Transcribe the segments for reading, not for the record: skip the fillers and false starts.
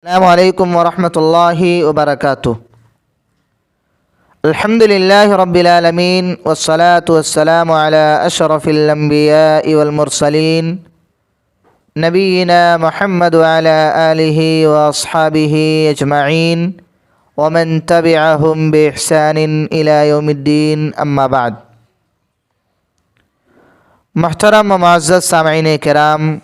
السلام علیکم ورحمۃ اللہ وبرکاتہ۔ الحمد للہ رب العالمین والصلاة والسلام علی اشرف الانبیاء والمرسلین نبینا محمد وعلی آلہ واصحابہ اجمعین ومن تبعہم باحسان الی یوم الدین، اما بعد۔ محترم و معزز سامعین کرام،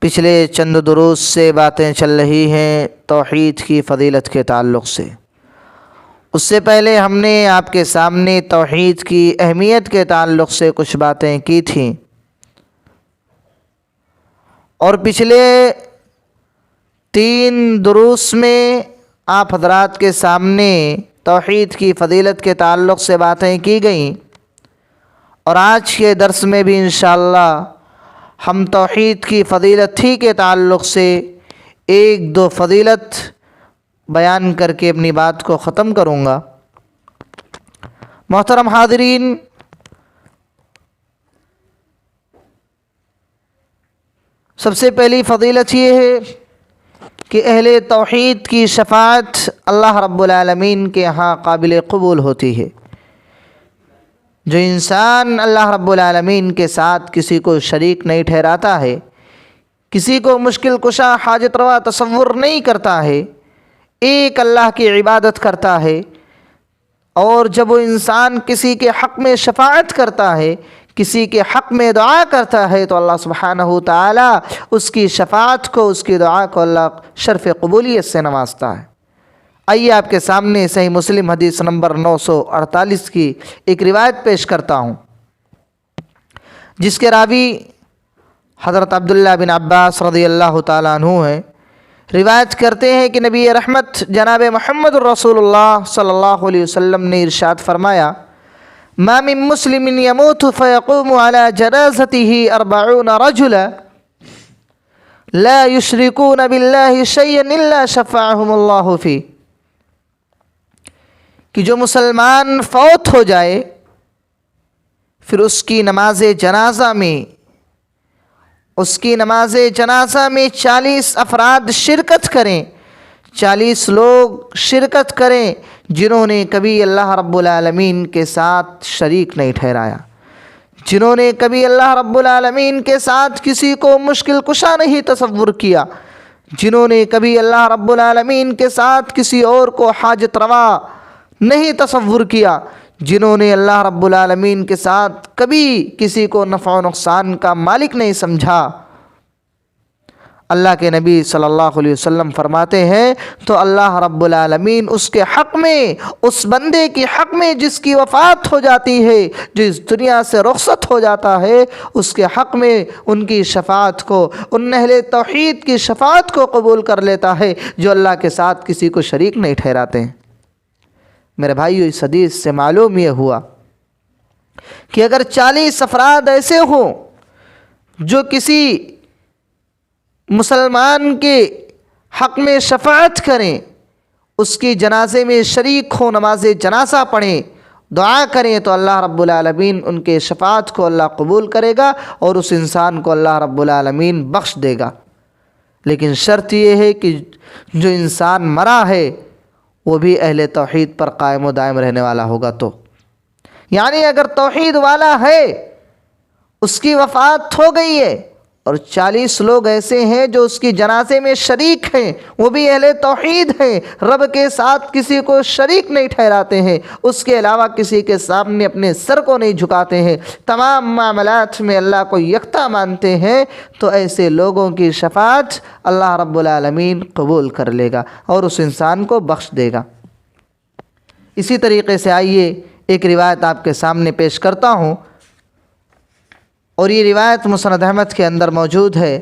پچھلے چند دروس سے باتیں چل رہی ہیں توحید کی فضیلت کے تعلق سے۔ اس سے پہلے ہم نے آپ کے سامنے توحید کی اہمیت کے تعلق سے کچھ باتیں کی تھیں، اور پچھلے 3 دروس میں آپ حضرات کے سامنے توحید کی فضیلت کے تعلق سے باتیں کی گئیں، اور آج کے درس میں بھی انشاءاللہ ہم توحید کی فضیلت ہی کے تعلق سے 1-2 فضیلت بیان کر کے اپنی بات کو ختم کروں گا۔ محترم حاضرین، سب سے پہلی فضیلت یہ ہے کہ اہل توحید کی شفاعت اللہ رب العالمین کے ہاں قابل قبول ہوتی ہے۔ جو انسان اللہ رب العالمین کے ساتھ کسی کو شریک نہیں ٹھہراتا ہے، کسی کو مشکل کشا حاجت روا تصور نہیں کرتا ہے، ایک اللہ کی عبادت کرتا ہے، اور جب وہ انسان کسی کے حق میں شفاعت کرتا ہے، کسی کے حق میں دعا کرتا ہے، تو اللہ سبحانہ تعالی اس کی شفاعت کو، اس کی دعا کو اللہ شرف قبولیت سے نوازتا ہے۔ آئیے آپ کے سامنے صحیح مسلم حدیث نمبر 948 کی ایک روایت پیش کرتا ہوں، جس کے راوی حضرت عبداللہ بن عباس رضی اللہ تعالیٰ عنہ ہیں۔ روایت کرتے ہیں کہ نبی رحمت جناب محمد رسول اللہ صلی اللہ علیہ وسلم نے ارشاد فرمایا: ما من مسلم يموت فيقوم على جنازته 40 رجلا لا يشركون بالله شيئا الا شفعهم الله فيه، کہ جو مسلمان فوت ہو جائے پھر اس کی نماز جنازہ میں 40 افراد شرکت کریں، 40 لوگ شرکت کریں جنہوں نے کبھی اللہ رب العالمین کے ساتھ شریک نہیں ٹھہرایا، جنہوں نے کبھی اللہ رب العالمین کے ساتھ کسی کو مشکل کشا نہیں تصور کیا، جنہوں نے کبھی اللہ رب العالمین کے ساتھ کسی اور کو حاجت روا نہیں تصور کیا، جنہوں نے اللہ رب العالمین کے ساتھ کبھی کسی کو نفع و نقصان کا مالک نہیں سمجھا۔ اللہ کے نبی صلی اللہ علیہ وسلم فرماتے ہیں تو اللہ رب العالمین اس کے حق میں، اس بندے کے حق میں جس کی وفات ہو جاتی ہے، جو اس دنیا سے رخصت ہو جاتا ہے، اس کے حق میں ان کی شفاعت کو، ان اہل توحید کی شفاعت کو قبول کر لیتا ہے جو اللہ کے ساتھ کسی کو شریک نہیں ٹھہراتے ہیں۔ میرے بھائیو، اس حدیث سے معلوم یہ ہوا کہ اگر 40 افراد ایسے ہوں جو کسی مسلمان کے حق میں شفاعت کریں، اس کی جنازے میں شریک ہوں، نماز جنازہ پڑھیں، دعا کریں، تو اللہ رب العالمین ان کے شفاعت کو اللہ قبول کرے گا اور اس انسان کو اللہ رب العالمین بخش دے گا۔ لیکن شرط یہ ہے کہ جو انسان مرا ہے وہ بھی اہل توحید پر قائم و دائم رہنے والا ہوگا۔ تو یعنی اگر توحید والا ہے، اس کی وفات ہو گئی ہے، اور 40 لوگ ایسے ہیں جو اس کی جنازے میں شریک ہیں، وہ بھی اہل توحید ہیں، رب کے ساتھ کسی کو شریک نہیں ٹھہراتے ہیں، اس کے علاوہ کسی کے سامنے اپنے سر کو نہیں جھکاتے ہیں، تمام معاملات میں اللہ کو یکتا مانتے ہیں، تو ایسے لوگوں کی شفاعت اللہ رب العالمین قبول کر لے گا اور اس انسان کو بخش دے گا۔ اسی طریقے سے آئیے ایک روایت آپ کے سامنے پیش کرتا ہوں، اور یہ روایت مسند احمد کے اندر موجود ہے۔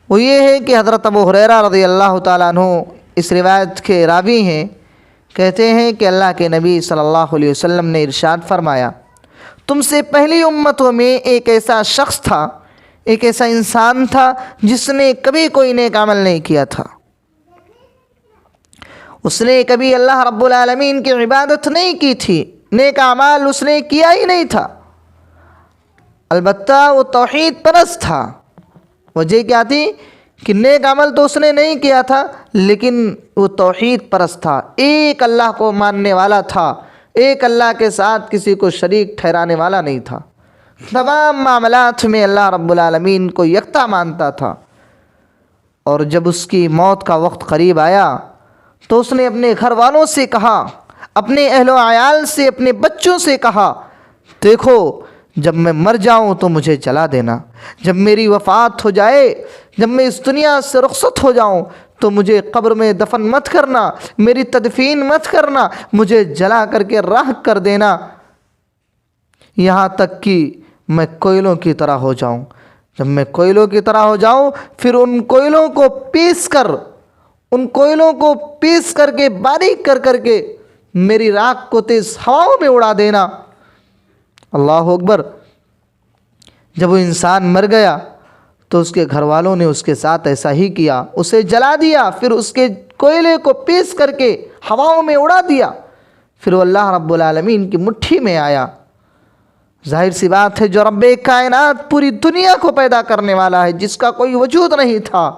وہ یہ ہے کہ حضرت ابو ہریرہ رضی اللہ تعالیٰ عنہ اس روایت کے راوی ہیں، کہتے ہیں کہ اللہ کے نبی صلی اللہ علیہ وسلم نے ارشاد فرمایا: تم سے پہلی امتوں میں ایک ایسا شخص تھا، ایک ایسا انسان تھا جس نے کبھی کوئی نیک عمل نہیں کیا تھا، اس نے کبھی اللہ رب العالمین کی عبادت نہیں کی تھی، نیک اعمال اس نے کیا ہی نہیں تھا، البتہ وہ توحید پرست تھا۔ وجہ کیا تھی کہ نیک عمل تو اس نے نہیں کیا تھا لیکن وہ توحید پرست تھا، ایک اللہ کو ماننے والا تھا، ایک اللہ کے ساتھ کسی کو شریک ٹھہرانے والا نہیں تھا، تمام معاملات میں اللہ رب العالمین کو یکتا مانتا تھا۔ اور جب اس کی موت کا وقت قریب آیا تو اس نے اپنے گھر والوں سے کہا، اپنے اہل و عیال سے، اپنے بچوں سے کہا، دیکھو جب میں مر جاؤں تو مجھے جلا دینا، جب میری وفات ہو جائے، جب میں اس دنیا سے رخصت ہو جاؤں تو مجھے قبر میں دفن مت کرنا، میری تدفین مت کرنا، مجھے جلا کر کے راکھ کر دینا، یہاں تک کہ میں کوئلوں کی طرح ہو جاؤں۔ جب میں کوئلوں کی طرح ہو جاؤں پھر ان کوئلوں کو پیس کر کے باریک کر کے میری راکھ کو تیز ہواؤں میں اڑا دینا۔ اللہ اکبر۔ جب وہ انسان مر گیا تو اس کے گھر والوں نے اس کے ساتھ ایسا ہی کیا، اسے جلا دیا، پھر اس کے کوئلے کو پیس کر کے ہواؤں میں اڑا دیا، پھر وہ اللہ رب العالمین کی مٹھی میں آیا۔ ظاہر سی بات ہے جو رب کائنات پوری دنیا کو پیدا کرنے والا ہے، جس کا کوئی وجود نہیں تھا،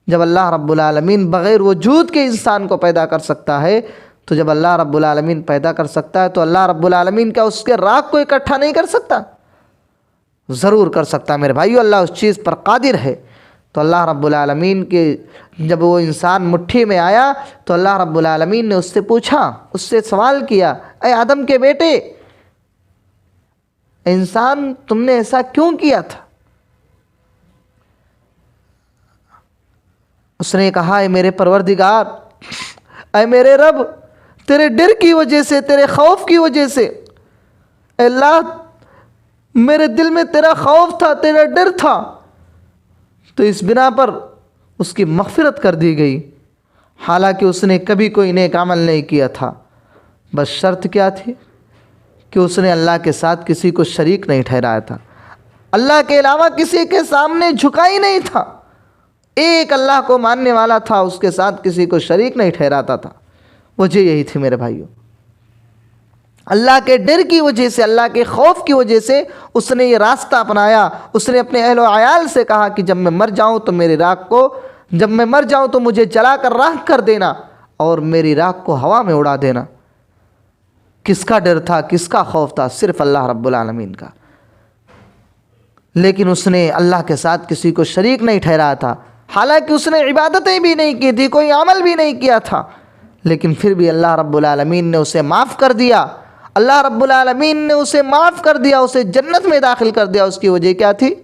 جب اللہ رب العالمین بغیر وجود کے انسان کو پیدا کر سکتا ہے تو جب اللہ رب العالمین پیدا کر سکتا ہے تو اللہ رب العالمین کیا اس کے راکھ کو اکٹھا نہیں کر سکتا؟ ضرور کر سکتا میرے بھائیو، اللہ اس چیز پر قادر ہے۔ تو اللہ رب العالمین کے جب وہ انسان مٹھی میں آیا تو اللہ رب العالمین نے اس سے پوچھا، اس سے سوال کیا، اے آدم کے بیٹے، انسان تم نے ایسا کیوں کیا تھا؟ اس نے کہا، اے میرے پروردگار، اے میرے رب، تیرے ڈر کی وجہ سے، تیرے خوف کی وجہ سے، اے اللہ میرے دل میں تیرا خوف تھا، تیرا ڈر تھا، تو اس بنا پر اس کی مغفرت کر دی گئی، حالانکہ اس نے کبھی کوئی نیک عمل نہیں کیا تھا۔ بس شرط کیا تھی کہ اس نے اللہ کے ساتھ کسی کو شریک نہیں ٹھہرایا تھا، اللہ کے علاوہ کسی کے سامنے جھکا ہی نہیں تھا، ایک اللہ کو ماننے والا تھا، اس کے ساتھ کسی کو شریک نہیں ٹھہراتا تھا۔ وجہ یہی تھی میرے بھائیوں، اللہ کے ڈر کی وجہ سے، اللہ کے خوف کی وجہ سے اس نے یہ راستہ اپنایا۔ اس نے اپنے اہل و عیال سے کہا کہ جب میں مر جاؤں تو میری راکھ کو، جب میں مر جاؤں تو مجھے جلا کر راکھ کر دینا اور میری راکھ کو ہوا میں اڑا دینا۔ کس کا ڈر تھا، کس کا خوف تھا؟ صرف اللہ رب العالمین کا۔ لیکن اس نے اللہ کے ساتھ کسی کو شریک نہیں ٹھہرایا تھا، حالانکہ اس نے عبادتیں بھی نہیں کی تھی، کوئی عمل بھی نہیں کیا تھا، لیکن پھر بھی اللہ رب العالمین نے اسے معاف کر دیا۔ اللہ رب العالمین نے اسے معاف کر دیا، اسے جنت میں داخل کر دیا۔ اس کی وجہ کیا تھی؟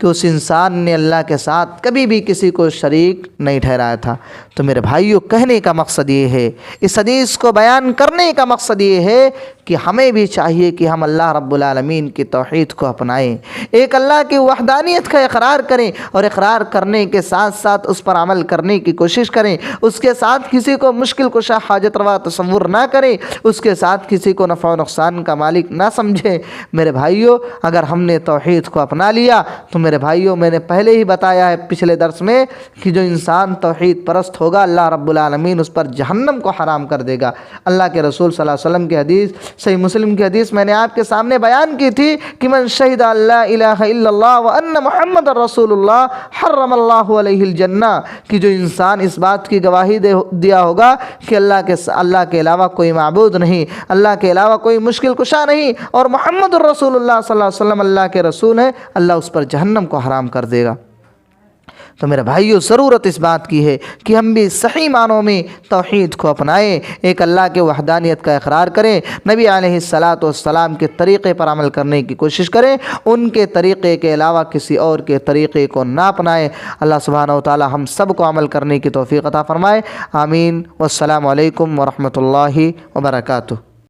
کہ اس انسان نے اللہ کے ساتھ کبھی بھی کسی کو شریک نہیں ٹھہرایا تھا۔ تو میرے بھائیوں، کہنے کا مقصد یہ ہے، اس حدیث کو بیان کرنے کا مقصد یہ ہے کہ ہمیں بھی چاہیے کہ ہم اللہ رب العالمین کی توحید کو اپنائیں، ایک اللہ کی وحدانیت کا اقرار کریں، اور اقرار کرنے کے ساتھ ساتھ اس پر عمل کرنے کی کوشش کریں، اس کے ساتھ کسی کو مشکل کشا حاجت روا تصور نہ کریں، اس کے ساتھ کسی کو نفع و نقصان کا مالک نہ سمجھیں۔ میرے بھائیوں، اگر ہم نے توحید کو اپنا لیا تو میرے بھائیوں، میں نے پہلے ہی بتایا ہے پچھلے درس میں کہ جو انسان توحید پرست ہوگا اللہ رب العالمین اس پر جہنم کو حرام کر دے گا۔ اللہ کے رسول صلی اللہ علیہ وسلم کی حدیث، صحیح مسلم کی حدیث میں نے آپ کے سامنے بیان کی تھی کہ من شہد لا الہ الا اللہ وان محمد رسول اللہ حرم اللہ علیہ الجنہ، کہ جو انسان اس بات کی گواہی دیا ہوگا کہ اللہ کے علاوہ کوئی معبود نہیں، اللہ کے علاوہ کوئی مشکل کشا نہیں، اور محمد الرسول اللہ صلی اللہ علیہ وسلم اللہ کے رسول ہیں، اللہ اس پر جہنم کو حرام کر دے گا۔ تو میرے بھائیوں، ضرورت اس بات کی ہے کہ ہم بھی صحیح معنوں میں توحید کو اپنائیں، ایک اللہ کے وحدانیت کا اقرار کریں، نبی علیہ الصلاۃ والسلام کے طریقے پر عمل کرنے کی کوشش کریں، ان کے طریقے کے علاوہ کسی اور کے طریقے کو نہ اپنائیں۔ اللہ سبحانہ و تعالی ہم سب کو عمل کرنے کی توفیق عطا فرمائے، آمین۔ والسلام علیکم ورحمۃ اللہ وبرکاتہ۔